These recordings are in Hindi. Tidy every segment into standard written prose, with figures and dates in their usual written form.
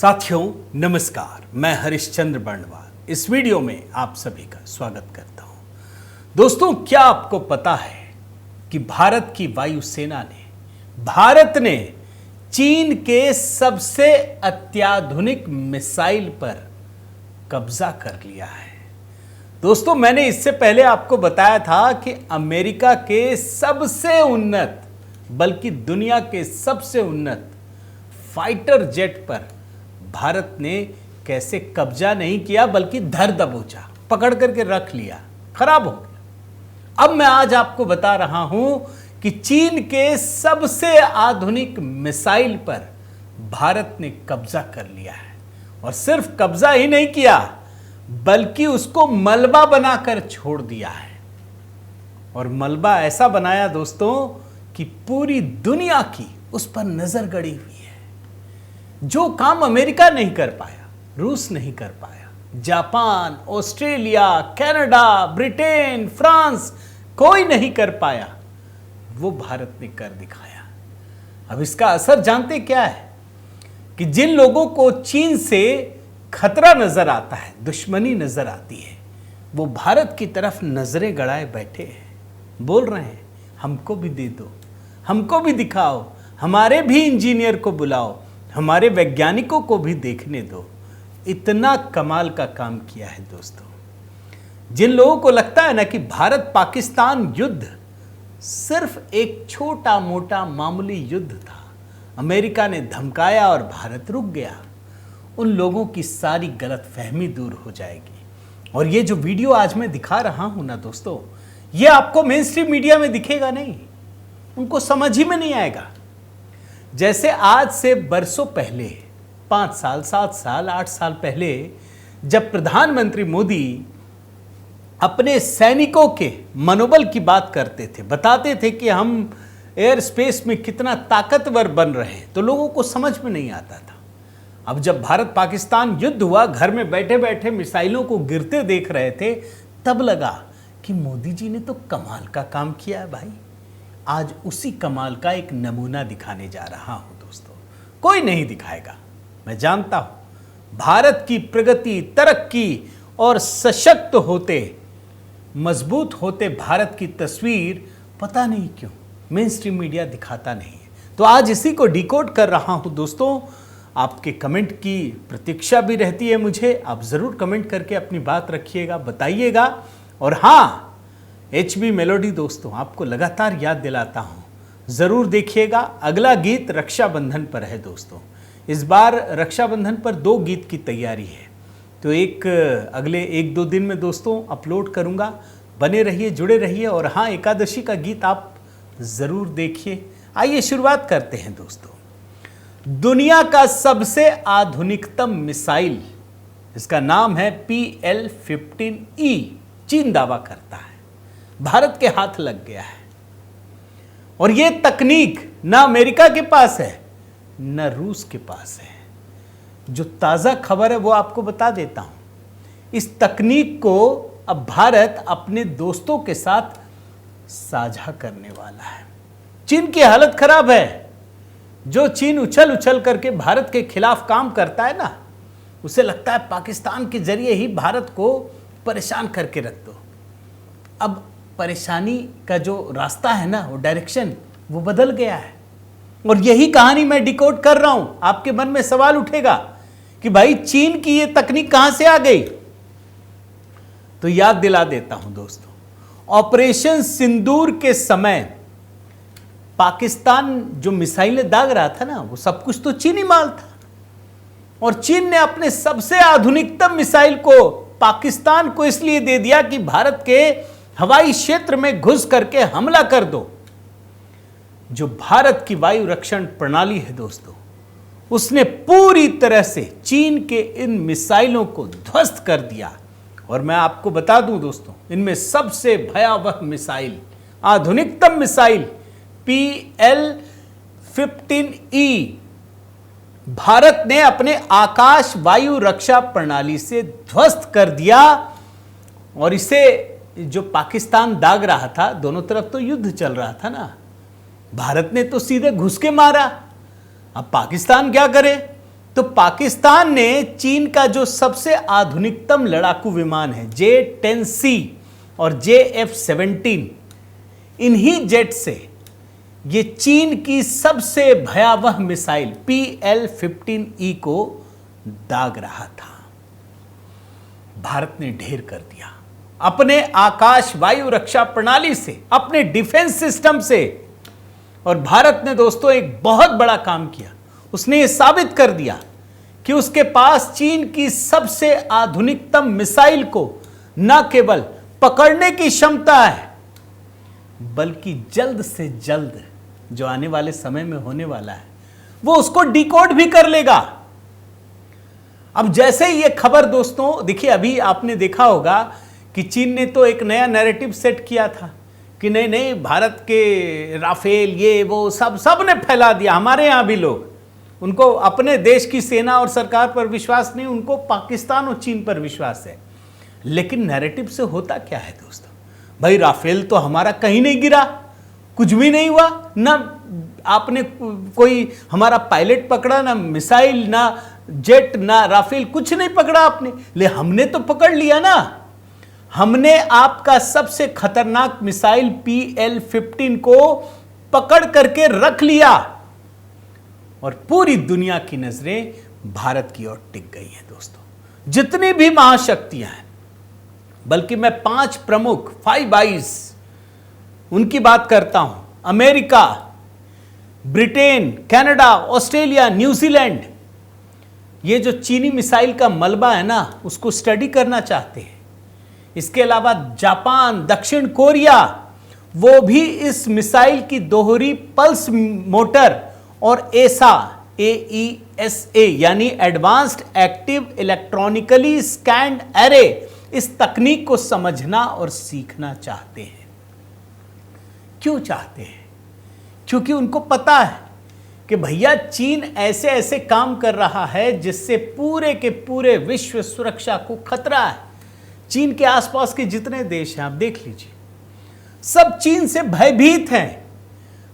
साथियों नमस्कार, मैं हरिश्चंद्र बर्णवाल इस वीडियो में आप सभी का स्वागत करता हूं। दोस्तों, क्या आपको पता है कि भारत की वायुसेना ने चीन के सबसे अत्याधुनिक मिसाइल पर कब्जा कर लिया है। दोस्तों, मैंने इससे पहले आपको बताया था कि अमेरिका के सबसे उन्नत बल्कि दुनिया के सबसे उन्नत फाइटर जेट पर भारत ने कैसे कब्जा नहीं किया बल्कि धर दबोचा, पकड़ करके रख लिया, खराब हो गया। अब मैं आज आपको बता रहा हूं कि चीन के सबसे आधुनिक मिसाइल पर भारत ने कब्जा कर लिया है और सिर्फ कब्जा ही नहीं किया बल्कि उसको मलबा बनाकर छोड़ दिया है। और मलबा ऐसा बनाया दोस्तों कि पूरी दुनिया की उस पर नजर गड़ी हुई है। जो काम अमेरिका नहीं कर पाया, रूस नहीं कर पाया, Japan, Australia, Canada, Britain, France कोई नहीं कर पाया, वो भारत ने कर दिखाया। अब इसका असर जानते क्या है कि जिन लोगों को चीन से खतरा नजर आता है, दुश्मनी नजर आती है, वो भारत की तरफ नजरें गड़ाए बैठे हैं, बोल रहे हैं हमको भी दे दो, हमको भी दिखाओ, हमारे भी इंजीनियर को बुलाओ, हमारे वैज्ञानिकों को भी देखने दो। इतना कमाल का काम किया है दोस्तों। जिन लोगों को लगता है ना कि भारत पाकिस्तान युद्ध सिर्फ एक छोटा मोटा मामूली युद्ध था, अमेरिका ने धमकाया और भारत रुक गया, उन लोगों की सारी गलतफहमी दूर हो जाएगी। और ये जो वीडियो आज मैं दिखा रहा हूं ना दोस्तों, ये आपको मेन स्ट्रीम मीडिया में दिखेगा नहीं, उनको समझ ही में नहीं आएगा। जैसे आज से बरसों पहले, 5 साल, 7 साल, 8 साल पहले जब प्रधानमंत्री मोदी अपने सैनिकों के मनोबल की बात करते थे, बताते थे कि हम एयर स्पेस में कितना ताकतवर बन रहे हैं, तो लोगों को समझ में नहीं आता था। अब जब भारत पाकिस्तान युद्ध हुआ, घर में बैठे बैठे मिसाइलों को गिरते देख रहे थे, तब लगा कि मोदी जी ने तो कमाल का काम किया है भाई। आज उसी कमाल का एक नमूना दिखाने जा रहा हूं दोस्तों। कोई नहीं दिखाएगा, मैं जानता हूं। भारत की प्रगति, तरक्की और सशक्त होते, मजबूत होते भारत की तस्वीर पता नहीं क्यों मेन स्ट्रीम मीडिया दिखाता नहीं है। तो आज इसी को डिकोड कर रहा हूं दोस्तों। आपके कमेंट की प्रतीक्षा भी रहती है मुझे। आप जरूर कमेंट करके अपनी बात रखिएगा, बताइएगा। और हाँ, HB मेलोडी दोस्तों आपको लगातार याद दिलाता हूं, जरूर देखिएगा। अगला गीत रक्षाबंधन पर है दोस्तों। इस बार रक्षाबंधन पर 2 गीत की तैयारी है, तो एक अगले 1-2 दिन में दोस्तों अपलोड करूंगा। बने रहिए, जुड़े रहिए। और हाँ, एकादशी का गीत आप जरूर देखिए। आइए शुरुआत करते हैं दोस्तों। दुनिया का सबसे आधुनिकतम मिसाइल, इसका नाम है PL-15E, चीन दावा करता है, भारत के हाथ लग गया है। और यह तकनीक ना अमेरिका के पास है ना रूस के पास है। जो ताजा खबर है वो आपको बता देता हूं। इस तकनीक को अब भारत अपने दोस्तों के साथ साझा करने वाला है। चीन की हालत खराब है। जो चीन उछल उछल करके भारत के खिलाफ काम करता है ना, उसे लगता है पाकिस्तान के जरिए ही भारत को परेशान करके रख दो। अब परेशानी का जो रास्ता है ना, वो डायरेक्शन वो बदल गया है। और यही कहानी मैं डिकोड कर रहा हूं। आपके मन में सवाल उठेगा कि भाई चीन की ये तकनीक कहां से आ गई? तो याद दिला देता हूं दोस्तों। ऑपरेशन सिंदूर के समय पाकिस्तान जो मिसाइलें दाग रहा था ना, वो सब कुछ तो चीनी माल था। और चीन ने अपने सबसे आधुनिकतम मिसाइल को पाकिस्तान को इसलिए दे दिया कि भारत के हवाई क्षेत्र में घुस करके हमला कर दो। जो भारत की वायु रक्षण प्रणाली है दोस्तों, उसने पूरी तरह से चीन के इन मिसाइलों को ध्वस्त कर दिया। और मैं आपको बता दूं दोस्तों, इनमें सबसे भयावह मिसाइल, आधुनिकतम मिसाइल PL-15E भारत ने अपने आकाश वायु रक्षा प्रणाली से ध्वस्त कर दिया। और इसे जो पाकिस्तान दाग रहा था, दोनों तरफ तो युद्ध चल रहा था ना, भारत ने तो सीधे घुस के मारा। अब पाकिस्तान क्या करे? तो पाकिस्तान ने चीन का जो सबसे आधुनिकतम लड़ाकू विमान है J-10C और JF-17, इन्हीं जेट से ये चीन की सबसे भयावह मिसाइल PL-15E को दाग रहा था। भारत ने ढेर कर दिया अपने आकाश वायु रक्षा प्रणाली से, अपने डिफेंस सिस्टम से। और भारत ने दोस्तों एक बहुत बड़ा काम किया, उसने ये साबित कर दिया कि उसके पास चीन की सबसे आधुनिकतम मिसाइल को न केवल पकड़ने की क्षमता है, बल्कि जल्द से जल्द जो आने वाले समय में होने वाला है वो उसको डिकोड भी कर लेगा। अब जैसे ही ये खबर दोस्तों, देखिए अभी आपने देखा होगा कि चीन ने तो एक नया नैरेटिव सेट किया था कि नहीं नहीं भारत के राफेल ये वो सब ने फैला दिया। हमारे यहाँ भी लोग, उनको अपने देश की सेना और सरकार पर विश्वास नहीं, उनको पाकिस्तान और चीन पर विश्वास है। लेकिन नैरेटिव से होता क्या है दोस्तों, भाई राफेल तो हमारा कहीं नहीं गिरा, कुछ भी नहीं हुआ, ना आपने कोई हमारा पायलट पकड़ा, ना मिसाइल, ना जेट, ना राफेल, कुछ नहीं पकड़ा आपने। ले हमने तो पकड़ लिया ना, हमने आपका सबसे खतरनाक मिसाइल PL-15 को पकड़ करके रख लिया और पूरी दुनिया की नजरें भारत की ओर टिक गई हैं दोस्तों। जितनी भी महाशक्तियां हैं, बल्कि मैं 5 प्रमुख 5 आईज उनकी बात करता हूं, America, Britain, Canada, Australia, New Zealand, ये जो चीनी मिसाइल का मलबा है ना उसको स्टडी करना चाहते हैं। इसके अलावा जापान, दक्षिण कोरिया, वो भी इस मिसाइल की दोहरी पल्स मोटर और AESA यानी advanced active electronically scanned array, इस तकनीक को समझना और सीखना चाहते हैं। क्यों चाहते हैं? क्योंकि उनको पता है कि भैया चीन ऐसे ऐसे काम कर रहा है जिससे पूरे के पूरे विश्व सुरक्षा को खतरा है। चीन के आसपास के जितने देश हैं आप देख लीजिए, सब चीन से भयभीत हैं।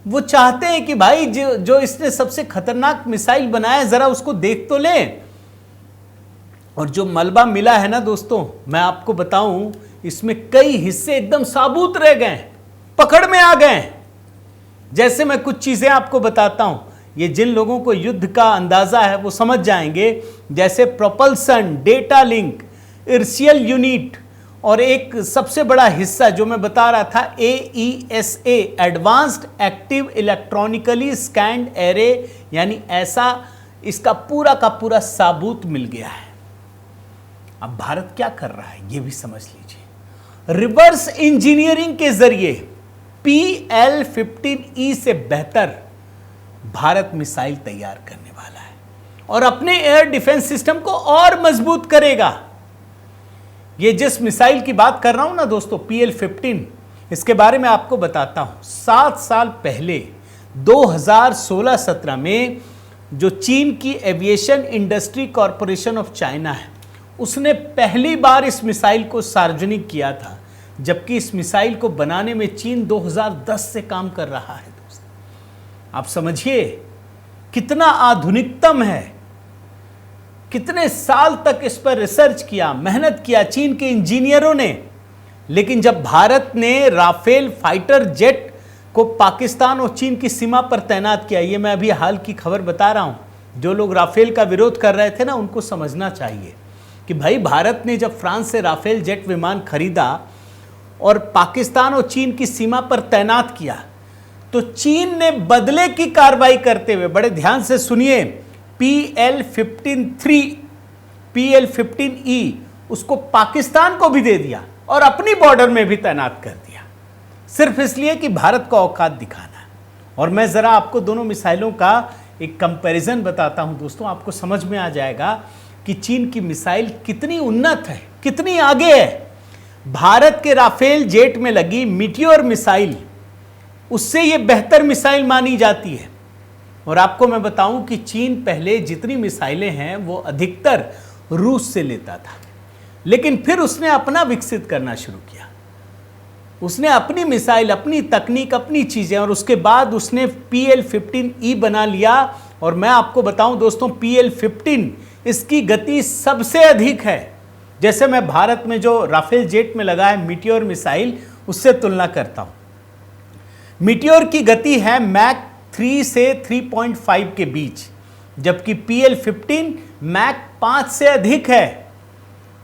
वो चाहते हैं कि भाई जो इसने सबसे खतरनाक मिसाइल बनाया जरा उसको देख तो लें। और जो मलबा मिला है ना दोस्तों, मैं आपको बताऊं, इसमें कई हिस्से एकदम साबुत रह गए, पकड़ में आ गए। जैसे मैं कुछ चीजें आपको बताता हूं, ये जिन लोगों को युद्ध का अंदाजा है वो समझ जाएंगे। जैसे प्रोपल्सन, डेटा लिंक, इर्सियल यूनिट और एक सबसे बड़ा हिस्सा जो मैं बता रहा था AESA advanced active electronically scanned array, यानी ऐसा इसका पूरा का पूरा साबूत मिल गया है। अब भारत क्या कर रहा है ये भी समझ लीजिए। रिवर्स इंजीनियरिंग के जरिए PL-15E से बेहतर भारत मिसाइल तैयार करने वाला है और अपने एयर डिफेंस सिस्टम को और मजबूत करेगा। ये जिस मिसाइल की बात कर रहा हूं ना दोस्तों, PL-15, इसके बारे में आपको बताता हूं। 7 साल पहले 2016-17 में जो चीन की aviation industry corporation of China है, उसने पहली बार इस मिसाइल को सार्वजनिक किया था, जबकि इस मिसाइल को बनाने में चीन 2010 से काम कर रहा है दोस्तों। आप समझिए कितना आधुनिकतम है, कितने साल तक इस पर रिसर्च किया, मेहनत किया चीन के इंजीनियरों ने। लेकिन जब भारत ने राफेल फाइटर जेट को पाकिस्तान और चीन की सीमा पर तैनात किया, ये मैं अभी हाल की खबर बता रहा हूं, जो लोग राफेल का विरोध कर रहे थे ना, उनको समझना चाहिए कि भाई भारत ने जब फ्रांस से राफेल जेट विमान खरीदा और पाकिस्तान और चीन की सीमा पर तैनात किया, तो चीन ने बदले की कार्रवाई करते हुए, बड़े ध्यान से सुनिए, PL-15E उसको पाकिस्तान को भी दे दिया और अपनी बॉर्डर में भी तैनात कर दिया, सिर्फ इसलिए कि भारत का औकात दिखाना है। और मैं जरा आपको दोनों मिसाइलों का एक कंपैरिजन बताता हूं दोस्तों, आपको समझ में आ जाएगा कि चीन की मिसाइल कितनी उन्नत है, कितनी आगे है। भारत के राफेल जेट में लगी मीटियोर मिसाइल, उससे यह बेहतर मिसाइल मानी जाती है। और आपको मैं बताऊं कि चीन पहले जितनी मिसाइलें हैं वो अधिकतर रूस से लेता था, लेकिन फिर उसने अपना विकसित करना शुरू किया। उसने अपनी मिसाइल, अपनी तकनीक, अपनी चीजें, और उसके बाद उसने PL-15E बना लिया और मैं आपको बताऊं दोस्तों, PL-15 इसकी गति सबसे अधिक है। जैसे मैं भारत में जो राफेल जेट में लगा है मीटियोर मिसाइल, उससे तुलना करता हूं। मीटियोर की गति है मैक 3 से 3.5 के बीच, जबकि PL-15 मैक 5 से अधिक है।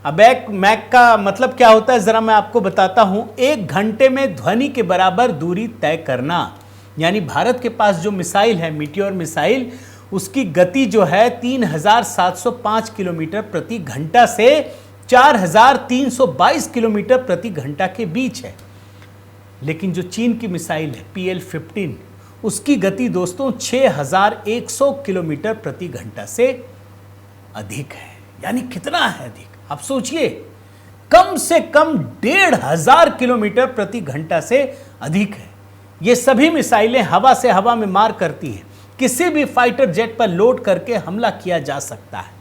अब एक मैक का मतलब क्या होता है, जरा मैं आपको बताता हूं। 1 घंटे में ध्वनि के बराबर दूरी तय करना, यानी भारत के पास जो मिसाइल है मीटियोर मिसाइल, उसकी गति जो है 3705 किलोमीटर प्रति घंटा से 4322 किलोमीटर प्रति घंटा के बीच है। लेकिन जो चीन की मिसाइल है PL-15, उसकी गति दोस्तों 6100 किलोमीटर प्रति घंटा से अधिक है। यानी कितना है अधिक, आप सोचिए, कम से कम 1500 किलोमीटर प्रति घंटा से अधिक है। ये सभी मिसाइलें हवा से हवा में मार करती हैं, किसी भी फाइटर जेट पर लोड करके हमला किया जा सकता है।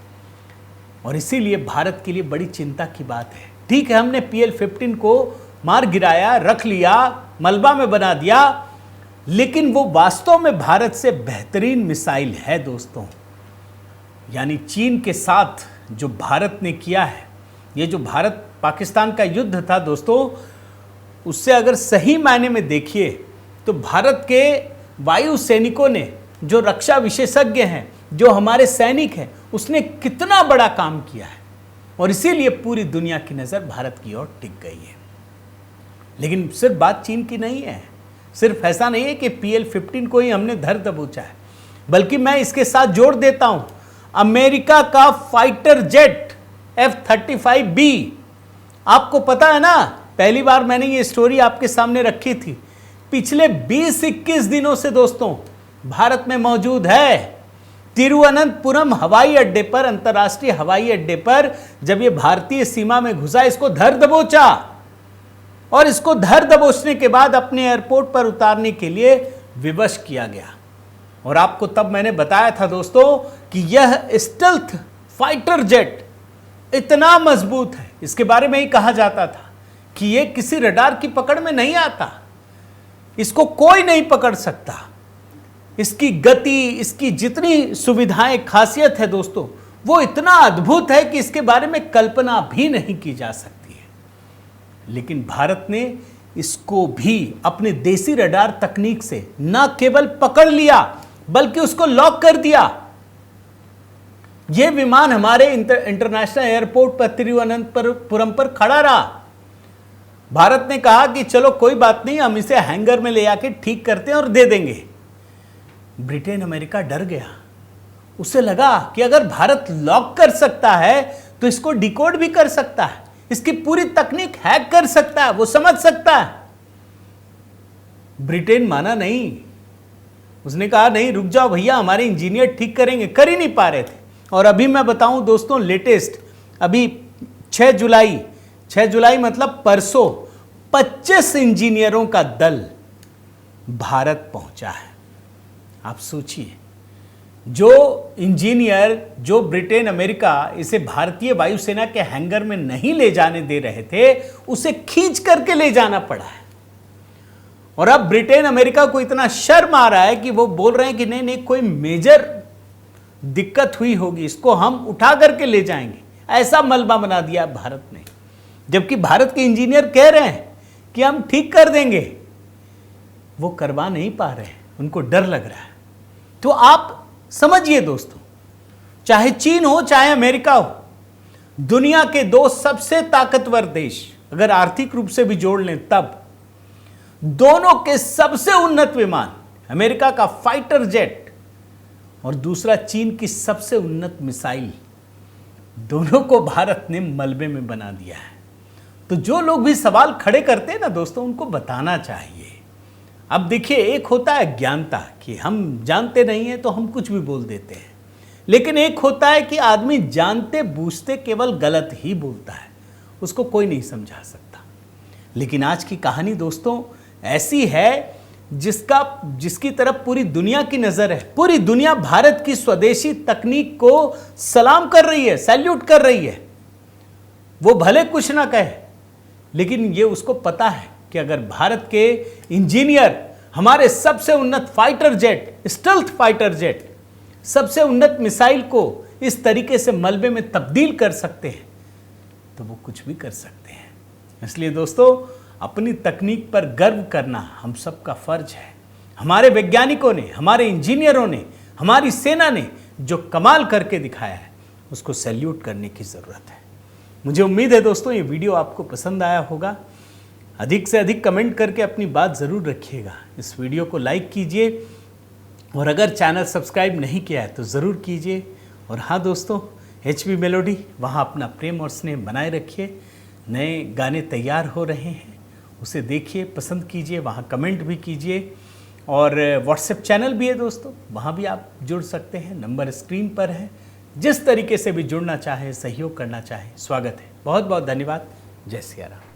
और इसीलिए भारत के लिए बड़ी चिंता की बात है। ठीक है, हमने PL-15 को मार गिराया, रख लिया, मलबा में बना दिया, लेकिन वो वास्तव में भारत से बेहतरीन मिसाइल है दोस्तों। यानी चीन के साथ जो भारत ने किया है, ये जो भारत पाकिस्तान का युद्ध था दोस्तों, उससे अगर सही मायने में देखिए तो भारत के वायु सैनिकों ने, जो रक्षा विशेषज्ञ हैं, जो हमारे सैनिक हैं, उसने कितना बड़ा काम किया है। और इसीलिए पूरी दुनिया की नज़र भारत की ओर टिक गई है। लेकिन सिर्फ बात चीन की नहीं है, सिर्फ ऐसा नहीं है कि PL-15 को ही हमने धर दबोचा है, बल्कि मैं इसके साथ जोड़ देता हूं अमेरिका का फाइटर जेट F-35B। आपको पता है ना, पहली बार मैंने ये स्टोरी आपके सामने रखी थी। पिछले 20-21 दिनों से दोस्तों भारत में मौजूद है। तिरुवनंतपुरम हवाई अड्डे पर, अंतर्राष्ट्रीय हवाई अड्डे पर जब ये भारतीय सीमा में घुसा, इसको धर दबोचा, और इसको धर दबोचने के बाद अपने एयरपोर्ट पर उतारने के लिए विवश किया गया। और आपको तब मैंने बताया था दोस्तों कि यह स्टेल्थ फाइटर जेट इतना मजबूत है, इसके बारे में ही कहा जाता था कि यह किसी रडार की पकड़ में नहीं आता, इसको कोई नहीं पकड़ सकता। इसकी गति, इसकी जितनी सुविधाएं, खासियत है दोस्तों, वो इतना अद्भुत है कि इसके बारे में कल्पना भी नहीं की जा सकती है। लेकिन भारत ने इसको भी अपने देसी रडार तकनीक से न केवल पकड़ लिया, बल्कि उसको लॉक कर दिया। यह विमान हमारे इंटरनेशनल एयरपोर्ट पर तिरुवनंतपुरम पर खड़ा रहा। भारत ने कहा कि चलो कोई बात नहीं, हम इसे हैंगर में ले आके ठीक करते हैं और दे देंगे। ब्रिटेन, अमेरिका डर गया। उसे लगा कि अगर भारत लॉक कर सकता है तो इसको डिकोड भी कर सकता है, इसकी पूरी तकनीक हैक कर सकता है, वो समझ सकता है। ब्रिटेन माना नहीं, उसने कहा नहीं, रुक जाओ भैया, हमारे इंजीनियर ठीक करेंगे। कर ही नहीं पा रहे थे। और अभी मैं बताऊं दोस्तों, लेटेस्ट अभी 6 जुलाई मतलब परसों 25 इंजीनियरों का दल भारत पहुंचा है। आप सोचिए, जो इंजीनियर, जो ब्रिटेन, अमेरिका इसे भारतीय वायुसेना के हैंगर में नहीं ले जाने दे रहे थे, उसे खींच करके ले जाना पड़ा है। और अब ब्रिटेन, अमेरिका को इतना शर्म आ रहा है कि वो बोल रहे हैं कि नहीं नहीं, कोई मेजर दिक्कत हुई होगी, इसको हम उठा करके ले जाएंगे। ऐसा मलबा बना दिया भारत ने, जबकि भारत के इंजीनियर कह रहे हैं कि हम ठीक कर देंगे। वो करवा नहीं पा रहे हैं, उनको डर लग रहा है। तो आप समझिए दोस्तों, चाहे चीन हो चाहे अमेरिका हो, दुनिया के 2 सबसे ताकतवर देश अगर आर्थिक रूप से भी जोड़ लें, तब दोनों के सबसे उन्नत विमान, अमेरिका का फाइटर जेट और दूसरा चीन की सबसे उन्नत मिसाइल, दोनों को भारत ने मलबे में बना दिया है। तो जो लोग भी सवाल खड़े करते हैं ना दोस्तों, उनको बताना चाहिए। अब देखिए, एक होता है ज्ञानता कि हम जानते नहीं हैं तो हम कुछ भी बोल देते हैं, लेकिन एक होता है कि आदमी जानते बूझते केवल गलत ही बोलता है, उसको कोई नहीं समझा सकता। लेकिन आज की कहानी दोस्तों ऐसी है जिसकी तरफ पूरी दुनिया की नजर है। पूरी दुनिया भारत की स्वदेशी तकनीक को सलाम कर रही है, सैल्यूट कर रही है। वो भले कुछ ना कहे, लेकिन ये उसको पता है कि अगर भारत के इंजीनियर हमारे सबसे उन्नत fighter jet, stealth fighter jet सबसे उन्नत मिसाइल को इस तरीके से मलबे में तब्दील कर सकते हैं तो वो कुछ भी कर सकते हैं। इसलिए दोस्तों, अपनी तकनीक पर गर्व करना हम सबका फर्ज है। हमारे वैज्ञानिकों ने, हमारे इंजीनियरों ने, हमारी सेना ने जो कमाल करके दिखाया है उसको सैल्यूट करने की ज़रूरत है। मुझे उम्मीद है दोस्तों ये वीडियो आपको पसंद आया होगा। अधिक से अधिक कमेंट करके अपनी बात ज़रूर रखिएगा। इस वीडियो को लाइक कीजिए और अगर चैनल सब्सक्राइब नहीं किया है तो ज़रूर कीजिए। और हाँ दोस्तों, HB मेलोडी वहाँ अपना प्रेम और स्नेह बनाए रखिए। नए गाने तैयार हो रहे हैं, उसे देखिए, पसंद कीजिए, वहाँ कमेंट भी कीजिए। और व्हाट्सएप चैनल भी है दोस्तों, वहाँ भी आप जुड़ सकते हैं, नंबर स्क्रीन पर है। जिस तरीके से भी जुड़ना चाहे, सहयोग करना चाहे, स्वागत है। बहुत बहुत धन्यवाद। जय सिया राम।